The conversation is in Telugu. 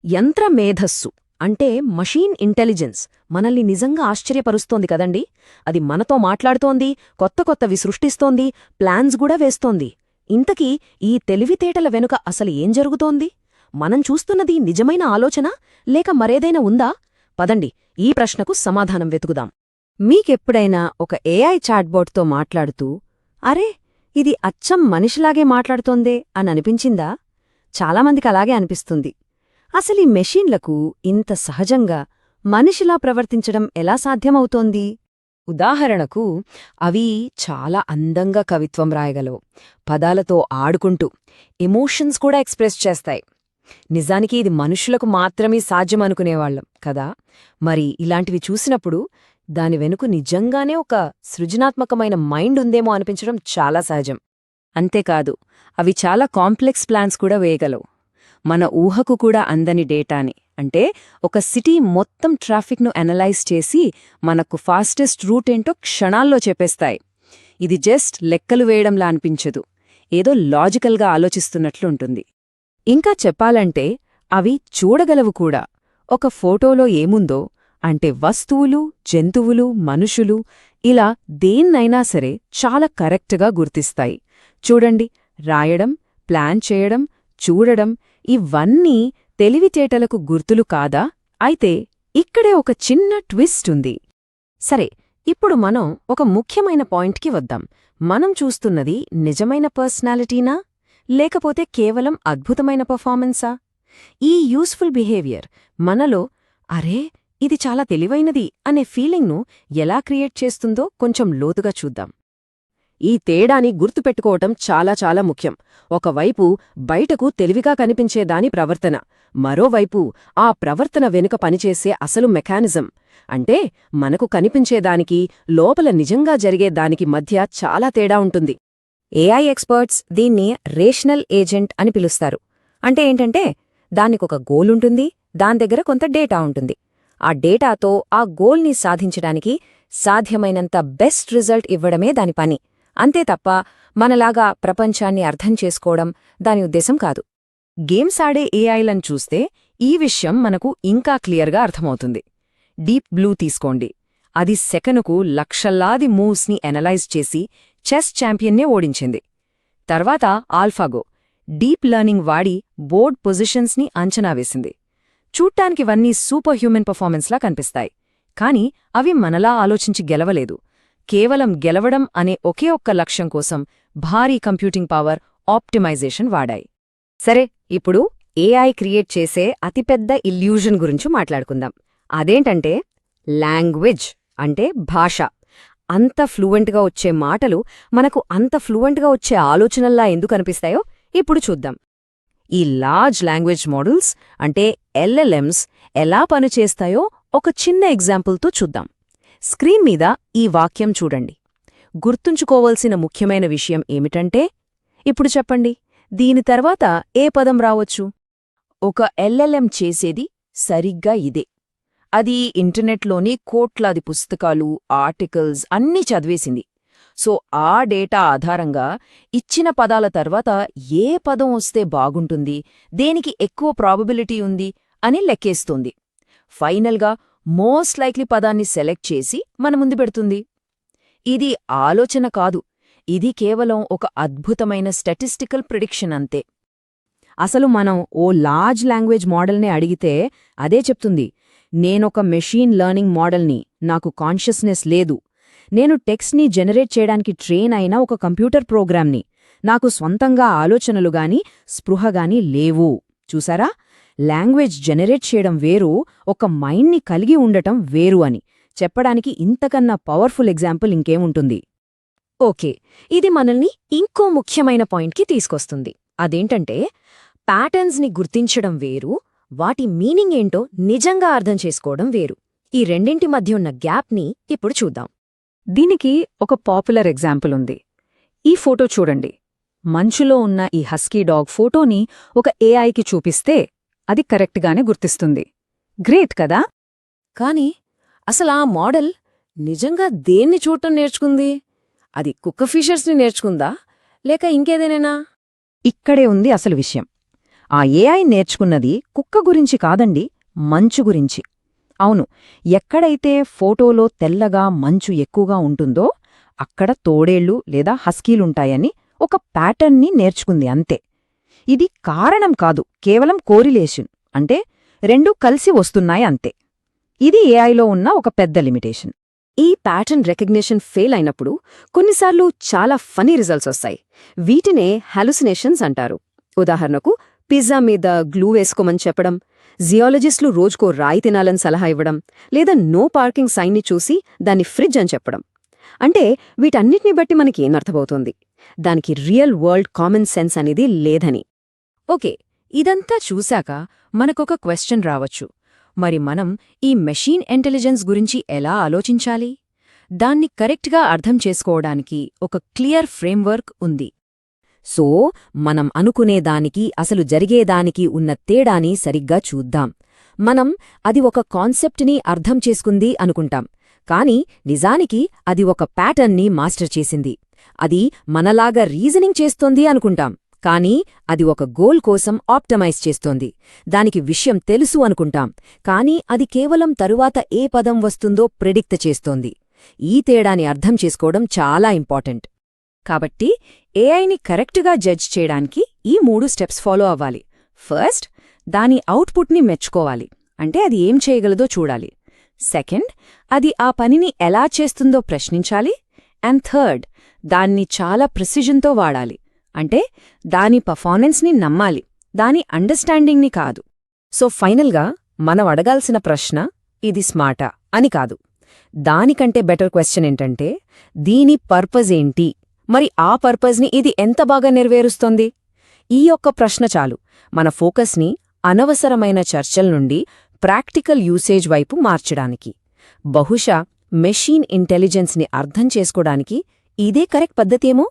యంత్ర మేధస్సు అంటే మషీన్ ఇంటెలిజెన్స్ మనల్ని నిజంగా ఆశ్చర్యపరుస్తోంది కదండి. అది మనతో మాట్లాడుతోంది, కొత్త కొత్తవి సృష్టిస్తోంది, ప్లాన్స్ కూడా వేస్తోంది. ఇంతకీ ఈ తెలివితేటల వెనుక అసలు ఏం జరుగుతోంది? మనం చూస్తున్నది నిజమైన ఆలోచన లేక మరేదైనా ఉందా? పదండి ఈ ప్రశ్నకు సమాధానం వెతుకుదాం. మీకెప్పుడైనా ఒక ఏఐ చాట్బోట్తో మాట్లాడుతూ అరే ఇది అచ్చం మనిషిలాగే మాట్లాడుతోందే అని అనిపించిందా? చాలామందికి అలాగే అనిపిస్తుంది. అసలీ మెషీన్లకు ఇంత సహజంగా మనిషిలా ప్రవర్తించడం ఎలా సాధ్యమవుతోంది? ఉదాహరణకు అవి చాలా అందంగా కవిత్వం రాయగలవు, పదాలతో ఆడుకుంటూ ఎమోషన్స్ కూడా ఎక్స్ప్రెస్ చేస్తాయి. నిజానికి ఇది మనుషులకు మాత్రమే సాధ్యమనుకునేవాళ్లం కదా. మరి ఇలాంటివి చూసినప్పుడు దాని వెనుక నిజంగానే ఒక సృజనాత్మకమైన మైండ్ ఉందేమో అనిపించడం చాలా సహజం. అంతేకాదు అవి చాలా కాంప్లెక్స్ ప్లాన్స్ కూడా వేయగలవు. మన ఊహకు కూడా అందని డేటాని, అంటే ఒక సిటీ మొత్తం ట్రాఫిక్ను అనలైజ్ చేసి మనకు ఫాస్టెస్ట్ రూట్ ఏంటో క్షణాల్లో చెప్పేస్తాయి. ఇది జస్ట్ లెక్కలు వేయడంలా అనిపించదు, ఏదో లాజికల్గా ఆలోచిస్తున్నట్లుంటుంది. ఇంకా చెప్పాలంటే అవి చూడగలవు కూడా. ఒక ఫోటోలో ఏముందో అంటే వస్తువులు, జంతువులు, మనుషులు ఇలా దేన్నైనా సరే చాలా కరెక్ట్గా గుర్తిస్తాయి. చూడండి, రాయడం, ప్లాన్ చేయడం, చూడడం ఇవన్నీ తెలివితేటలకు గుర్తులు కాదా? అయితే ఇక్కడే ఒక చిన్న ట్విస్ట్ ఉంది. సరే, ఇప్పుడు మనం ఒక ముఖ్యమైన పాయింట్కి వద్దాం. మనం చూస్తున్నది నిజమైన పర్సనాలిటీనా లేకపోతే కేవలం అద్భుతమైన పర్ఫార్మెన్సా? ఈ యూస్ఫుల్ బిహేవియర్ మనలో అరే ఇది చాలా తెలివైనది అనే ఫీలింగ్ను ఎలా క్రియేట్ చేస్తుందో కొంచెం లోతుగా చూద్దాం. ఈ తేడాని గుర్తుపెట్టుకోవటం చాలా చాలా ముఖ్యం. ఒకవైపు బయటకు తెలివిగా కనిపించేదాని ప్రవర్తన, మరోవైపు ఆ ప్రవర్తన వెనుక పనిచేసే అసలు మెకానిజం, అంటే మనకు కనిపించేదానికి లోపల నిజంగా జరిగేదానికి మధ్య చాలా తేడా ఉంటుంది. ఏఐ ఎక్స్పర్ట్స్ దీన్ని రేషనల్ ఏజెంట్ అని పిలుస్తారు. అంటే ఏంటంటే దానికొక గోలుంటుంది, దాని దగ్గర కొంత డేటా ఉంటుంది. ఆ డేటాతో ఆ గోల్ని సాధించడానికి సాధ్యమైనంత బెస్ట్ రిజల్ట్ ఇవ్వడమే దాని పని. అంతే తప్ప మనలాగా ప్రపంచాన్ని అర్థం చేసుకోవడం దాని ఉద్దేశం కాదు. గేమ్స్ ఆడే ఏఐలను చూస్తే ఈ విషయం మనకు ఇంకా క్లియర్గా అర్థమవుతుంది. డీప్ బ్లూ తీసుకోండి, అది సెకనుకు లక్షలాది మూవ్స్ని ఎనలైజ్ చేసి చెస్ ఛాంపియన్నే ఓడించింది. తర్వాత ఆల్ఫాగో డీప్ లెర్నింగ్ వాడి బోర్డ్ పొజిషన్స్ని అంచనా వేసింది. చూడ్టానికివన్నీ సూపర్ హ్యూమన్ పర్ఫార్మెన్స్లా కనిపిస్తాయి, కాని అవి మనలా ఆలోచించి గెలవలేదు. కేవలం గెలవడం అనే ఒకే ఒక్క లక్ష్యం కోసం భారీ కంప్యూటింగ్ పవర్, ఆప్టిమైజేషన్ వాడాయి. సరే, ఇప్పుడు ఏఐ క్రియేట్ చేసే అతిపెద్ద ఇల్యూజన్ గురించి మాట్లాడుకుందాం. అదేంటంటే లాంగ్వేజ్, అంటే భాష. అంత ఫ్లూయెంట్గా వచ్చే మాటలు మనకు అంత ఫ్లూయెంట్గా వచ్చే ఆలోచనల్లా ఎందుకు అనిపిస్తాయో ఇప్పుడు చూద్దాం. ఈ లార్జ్ లాంగ్వేజ్ మోడల్స్ అంటే ఎల్ఎల్ఎమ్స్ ఎలా పనిచేస్తాయో ఒక చిన్న ఎగ్జాంపుల్తో చూద్దాం. స్క్రీన్ మీద ఈ వాక్యం చూడండి. గుర్తుంచుకోవలసిన ముఖ్యమైన విషయం ఏమిటంటే, ఇప్పుడు చెప్పండి, దీని తర్వాత ఏ పదం రావచ్చు? ఒక ఎల్ఎల్ఎం చేసేది సరిగ్గా ఇదే. అది ఇంటర్నెట్లోని కోట్లాది పుస్తకాలు, ఆర్టికల్స్ అన్నీ చదివేసింది. సో ఆ డేటా ఆధారంగా ఇచ్చిన పదాల తర్వాత ఏ పదం వస్తే బాగుంటుంది, దేనికి ఎక్కువ ప్రాబబిలిటీ ఉంది అని లెక్కేస్తుంది. ఫైనల్గా మోస్ట్ లైక్లీ పదాన్ని సెలెక్ట్ చేసి మన ముందు పెడుతుంది. ఇది ఆలోచన కాదు, ఇది కేవలం ఒక అద్భుతమైన స్టాటిస్టికల్ ప్రిడిక్షన్ అంతే. అసలు మనం ఓ లార్జ్ లాంగ్వేజ్ మోడల్నే అడిగితే అదే చెప్తుంది, నేనొక మెషీన్ లెర్నింగ్ మోడల్ని, నాకు కాన్షియస్నెస్ లేదు, నేను టెక్స్ట్ని జనరేట్ చేయడానికి ట్రైన్ అయిన ఒక కంప్యూటర్ ప్రోగ్రామ్ని, నాకు స్వంతంగా ఆలోచనలుగాని స్పృహగాని లేవు. చూసారా, లాంగ్వేజ్ జనరేట్ చేయడం వేరు, ఒక మైండ్ని కలిగి ఉండటం వేరు అని చెప్పడానికి ఇంతకన్నా పవర్ఫుల్ ఎగ్జాంపుల్ ఇంకేముంటుంది? ఓకే, ఇది మనల్ని ఇంకో ముఖ్యమైన పాయింట్కి తీసుకొస్తుంది. అదేంటంటే ప్యాటర్న్స్ని గుర్తించడం వేరు, వాటి మీనింగ్ ఏంటో నిజంగా అర్థం చేసుకోవడం వేరు. ఈ రెండింటి మధ్య ఉన్న గ్యాప్ని ఇప్పుడు చూద్దాం. దీనికి ఒక పాపులర్ ఎగ్జాంపుల్ ఉంది. ఈ ఫోటో చూడండి. మంచులో ఉన్న ఈ హస్కీ డాగ్ ఫోటోని ఒక ఏఐకి చూపిస్తే అది కరెక్ట్గానే గుర్తిస్తుంది. గ్రేట్ కదా? కాని అసలు ఆ మోడల్ నిజంగా దేన్ని చూడటం నేర్చుకుంది? అది కుక్క ఫీచర్స్ని నేర్చుకుందా లేక ఇంకేదేనేనా? ఇక్కడే ఉంది అసలు విషయం. ఆ ఏఐ నేర్చుకున్నది కుక్క గురించి కాదండి, మంచు గురించి. అవును, ఎక్కడైతే ఫోటోలో తెల్లగా మంచు ఎక్కువగా ఉంటుందో అక్కడ తోడేళ్లు లేదా హస్కీలుంటాయని ఒక ప్యాటర్న్ని నేర్చుకుంది అంతే. ఇది కారణం కాదు, కేవలం కోరిలేషన్, అంటే రెండూ కలిసి వస్తున్నాయి అంతే. ఇది ఏఐలో ఉన్న ఒక పెద్ద లిమిటేషన్. ఈ ప్యాటర్న్ రికగ్నిషన్ ఫెయిల్ అయినప్పుడు కొన్నిసార్లు చాలా ఫనీ రిజల్ట్స్ వస్తాయి. వీటినే హాలుసినేషన్స్ అంటారు. ఉదాహరణకు, పిజ్జా మీద గ్లూ వేసుకోమని చెప్పడం, జియాలజిస్టులు రోజుకో రాయి తినాలని సలహా ఇవ్వడం, లేదా నో పార్కింగ్ సైన్ని చూసి దాన్ని ఫ్రిడ్జ్ అని చెప్పడం. అంటే వీటన్నిటిని బట్టి మనకి ఏమర్థమవుతోంది? దానికి రియల్ వరల్డ్ కామన్ సెన్స్ అనేది లేదని. ఓకే, ఇదంతా చూశాక మనకొక క్వశ్చన్ రావచ్చు. మరి మనం ఈ మెషీన్ ఇంటెలిజెన్స్ గురించి ఎలా ఆలోచించాలి? దాన్ని కరెక్ట్గా అర్థం చేసుకోవడానికి ఒక క్లియర్ ఫ్రేమ్వర్క్ ఉంది. సో మనం అనుకునేదానికి అసలు జరిగేదానికి ఉన్న తేడాని సరిగ్గా చూద్దాం. మనం అది ఒక కాన్సెప్ట్ని అర్థం చేసుకుంది అనుకుంటాం, కాని నిజానికి అది ఒక ప్యాటర్న్ని మాస్టర్ చేసింది. అది మనలాగా రీజనింగ్ చేస్తోంది అనుకుంటాం, కానీ అది ఒక గోల్ కోసం ఆప్టమైజ్ చేస్తోంది. దానికి విషయం తెలుసు అనుకుంటాం, కానీ అది కేవలం తరువాత ఏ పదం వస్తుందో ప్రెడిక్ట్ చేస్తోంది. ఈ తేడాని అర్థం చేసుకోవడం చాలా ఇంపార్టెంట్. కాబట్టి ఏఐని కరెక్ట్గా జడ్జ్ చేయడానికి ఈ 3 స్టెప్స్ ఫాలో అవ్వాలి. ఫస్ట్, దాని అవుట్పుట్ని మెచ్చుకోవాలి, అంటే అది ఏం చేయగలదో చూడాలి. సెకండ్, అది ఆ పనిని ఎలా చేస్తుందో ప్రశ్నించాలి. అండ్ థర్డ్, దాన్ని చాలా ప్రిసిజన్తో వాడాలి, అంటే దాని పర్ఫార్మెన్స్ని నమ్మాలి, దాని అండర్స్టాండింగ్ని కాదు. సో ఫైనల్గా మనం అడగాల్సిన ప్రశ్న ఇది స్మార్టా అని కాదు. దానికంటే బెటర్ క్వశ్చన్ ఏంటంటే, దీని పర్పస్ ఏంటి, మరి ఆ పర్పస్ని ఇది ఎంత బాగా నెరవేరుస్తోంది? ఈ ఒక్క ప్రశ్న చాలు మన ఫోకస్ని అనవసరమైన చర్చల నుండి ప్రాక్టికల్ యూసేజ్ వైపు మార్చడానికి. బహుశా మెషీన్ ఇంటెలిజెన్స్ని అర్థం చేసుకోడానికి ఇదే కరెక్ట్ పద్ధతేమో.